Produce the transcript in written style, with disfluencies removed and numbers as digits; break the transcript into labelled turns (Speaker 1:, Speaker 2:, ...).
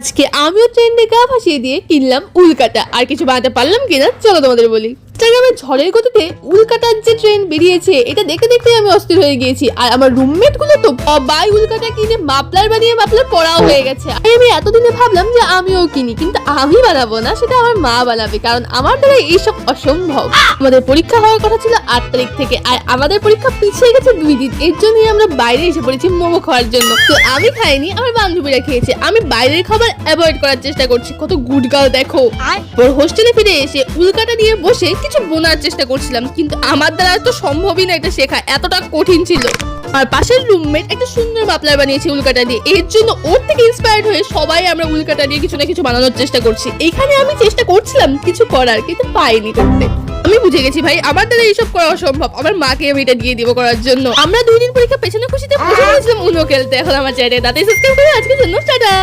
Speaker 1: আজকে আমিও ট্রেন্ডে গা ভাসিয়ে দিয়ে কিনলাম উল্কাটা। আর কিছু বানাতে পারলাম কিনা চলো তোমাদের বলি। ইনস্টাগ্রামে ঝড়ের গতিতে উল্কাটার যে ট্রেন্ড বেরিয়েছে এটা দেখে দেখতে আমি অস্থির হয়ে গিয়েছি। আর আমার রুমমেট গুলো তো সবাই উল্কাটা কিনে মাফলার বানিয়ে মাফলার পরাও হয়ে গেছে। আমি এতদিনে ভাবলাম যে আমিও কিনি, কিন্তু আমি বানাবো না, সেটা আমার মা বানাবে, কারণ আমার দ্বারা এইসব অসম্ভব। আমাদের পরীক্ষা হওয়ার কথা ছিল 8 তারিখ থেকে, আর আমাদের পরীক্ষা পিছিয়ে গেছে 2 দিন। এর জন্যই আমরা বাইরে এসে পড়েছি মোমো খাওয়ার জন্য। তো আমি খাইনি, আমার বান্ধবীরা খেয়েছে। আমি বাইরের খাবার অ্যাভয়েড করার চেষ্টা করছি। কত গুড গার্ল দেখো। হোস্টেলে ফিরে এসে উল্কাটা নিয়ে বসে কিছু বোনার চেষ্টা করছিলাম, কিন্তু আমার দ্বারা তো সম্ভবই না এটা শেখা, এতটা কঠিন ছিল। আর পাশের রুমমেট একটা সুন্দর মাফলার বানিয়েছে উল্কাটা দিয়ে। এর জন্য ওর থেকে ইন্সপায়ার্ড হয়ে সবাই আমরা উল্কাটা দিয়ে কিছু না কিছু বানানোর চেষ্টা করছি। এখানে আমি চেষ্টা করছিলাম কিছু করার, কিন্তু পাইনি করতে। আমি বুঝে গেছি ভাই আমার দ্বারা এইসব করা অসম্ভব। আমার মাকে আমি এটা দিয়ে দিব করার জন্য। আমরা 2 দিন পরীক্ষা পেছনে খুশিতে বসে পড়েছিলাম উনো খেলতে। এখন আমার চ্যানেলে তাতে সাবস্ক্রাইব করে আজকের জন্য টাটা।